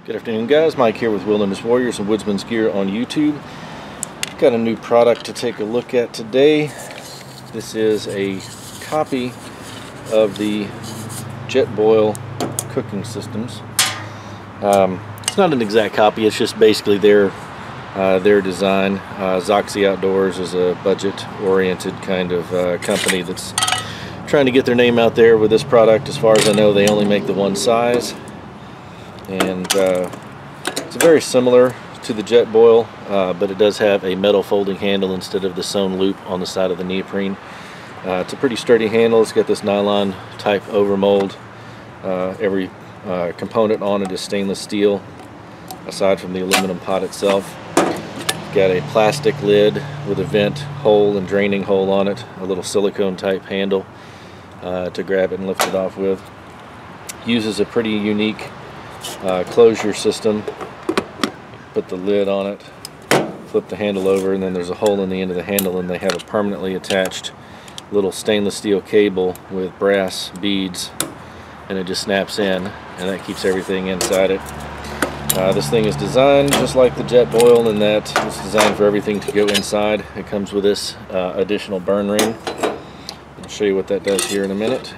Good afternoon, guys. Mike here with Wilderness Warriors and Woodsman's Gear on YouTube. Got a new product to take a look at today. This is a copy of the jetboil cooking systems. It's not an exact copy, it's just basically their design. Zoxy Outdoors is a budget-oriented kind of company that's trying to get their name out there with this product. As far as I know, they only make the one size. And it's very similar to the jetboil, but it does have a metal folding handle instead of the sewn loop on the side of the neoprene. It's a pretty sturdy handle. It's got this nylon type overmold. Every component on it is stainless steel, aside from the aluminum pot itself. Got a plastic lid with a vent hole and draining hole on it, a little silicone type handle to grab it and lift it off with. Uses a pretty unique closure system. Put the lid on it, flip the handle over, and then there's a hole in the end of the handle, and they have a permanently attached little stainless steel cable with brass beads, and it just snaps in, and that keeps everything inside it. This thing is designed just like the jetboil in that it's designed for everything to go inside. It comes with this additional burn ring. I'll show you what that does here in a minute.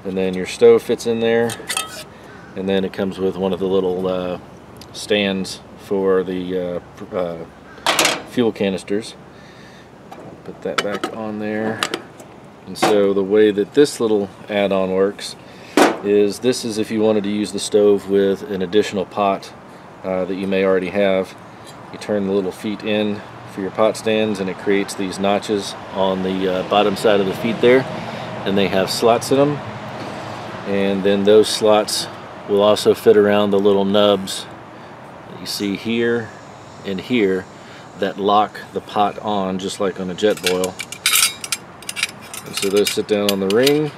And then your stove fits in there. And then it comes with one of the little stands for the fuel canisters. Put that back on there. And so the way that this little add-on works is this is if you wanted to use the stove with an additional pot that you may already have. You turn the little feet in for your pot stands, and it creates these notches on the bottom side of the feet there, and they have slots in them. And then those slots will also fit around the little nubs that you see here and here that lock the pot on, just like on a jetboil. And so those sit down on the ring,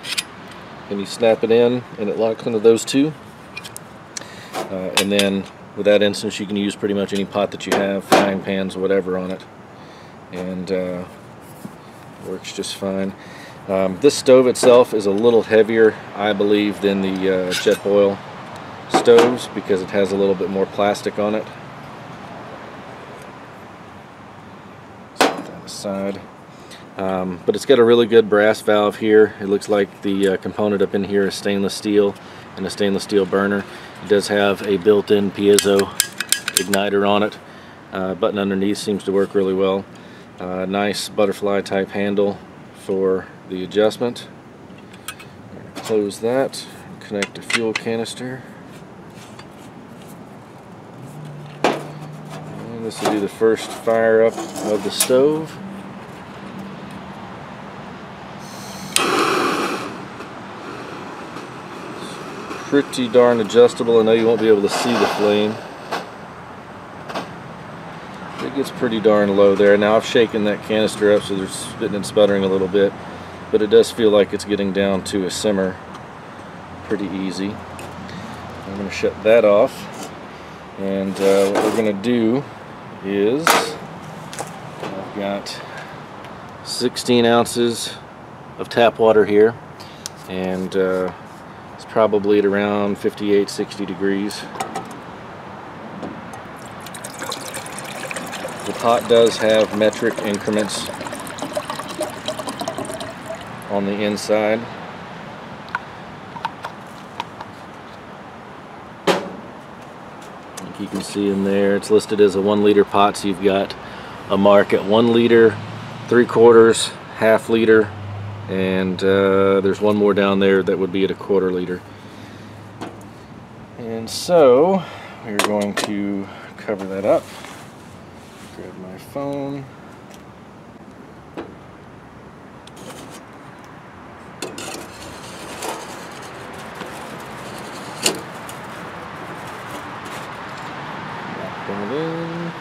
and you snap it in, and it locks into those two. And then with that instance, you can use pretty much any pot that you have, frying pans, whatever, on it, and works just fine. This stove itself is a little heavier, I believe, than the jetboil stoves because it has a little bit more plastic on it. Set that aside. But it's got a really good brass valve here. It looks like the component up in here is stainless steel and a stainless steel burner. It does have a built-in piezo igniter on it. Button underneath seems to work really well. Nice butterfly type handle for the adjustment. Close that, connect a fuel canister. And this will be the first fire up of the stove. Pretty darn adjustable. I know you won't be able to see the flame. It gets pretty darn low there. Now I've shaken that canister up so there's spitting and sputtering a little bit, but it does feel like it's getting down to a simmer pretty easy. I'm going to shut that off, and what we're going to do is I've got 16 ounces of tap water here, and it's probably at around 58-60 degrees. The pot does have metric increments on the inside. Like you can see in there, it's listed as a 1 liter pot, so you've got a mark at 1 liter, 3/4, half liter, and there's one more down there that would be at a 1/4 liter. And so we're going to cover that up. Grab my phone. Bring it in.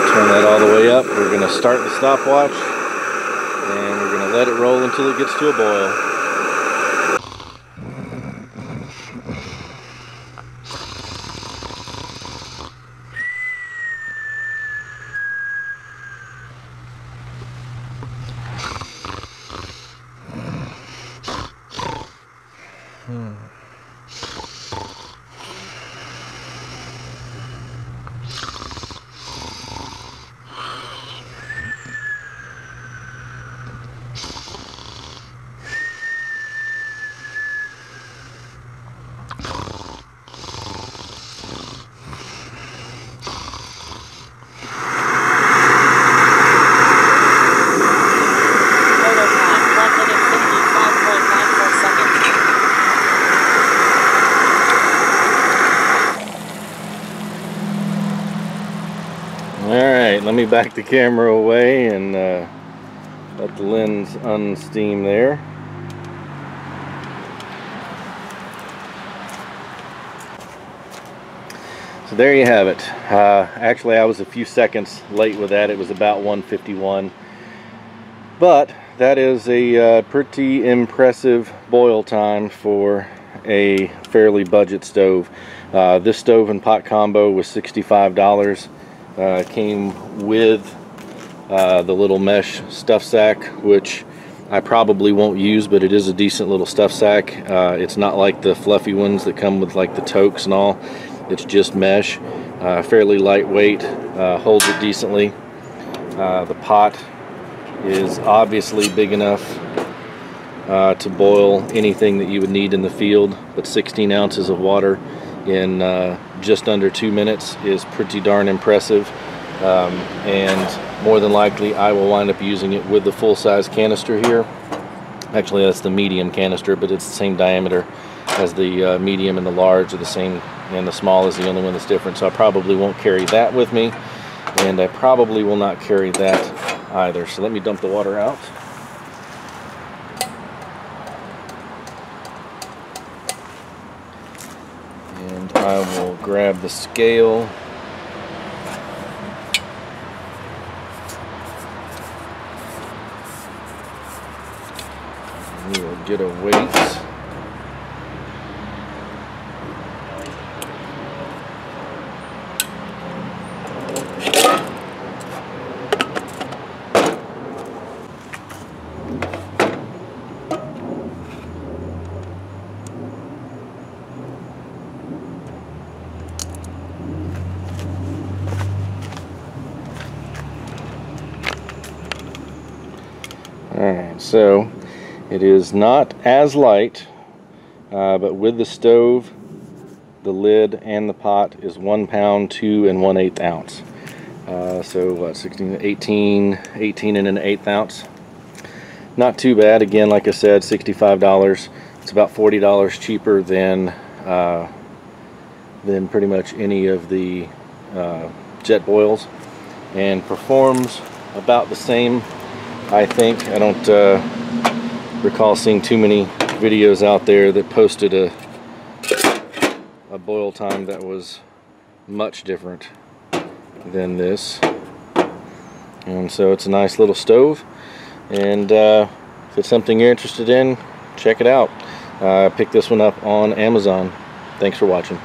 Turn that all the way up. We're going to start the stopwatch and we're going to let it roll until it gets to a boil. Alright, let me back the camera away and let the lens unsteam there. So there you have it. Actually, I was a few seconds late with that. It was about 1:51. But that is a pretty impressive boil time for a fairly budget stove. This stove and pot combo was $65. Came with the little mesh stuff sack, which I probably won't use, but it is a decent little stuff sack. It's not like the fluffy ones that come with like the toques and all. It's just mesh, fairly lightweight, holds it decently. The pot is obviously big enough to boil anything that you would need in the field, but 16 ounces of water in just under 2 minutes is pretty darn impressive. And more than likely I will wind up using it with the full-size canister here. Actually, that's the medium canister, but it's the same diameter as the medium and the large are the same, and the small is the only one that's different. So I probably won't carry that with me, and I probably will not carry that either. So let me dump the water out. And I will grab the scale. We will get a weight. Alright, so it is not as light, but with the stove, the lid, and the pot is 1 pound, 2 1/8 ounce. So what, 16, 18 and 1/8 ounce. Not too bad. Again, like I said, $65. It's about $40 cheaper than pretty much any of the jetboils, and performs about the same, I think. I don't recall seeing too many videos out there that posted a boil time that was much different than this. And so it's a nice little stove, and if it's something you're interested in, check it out. I picked this one up on Amazon. Thanks for watching.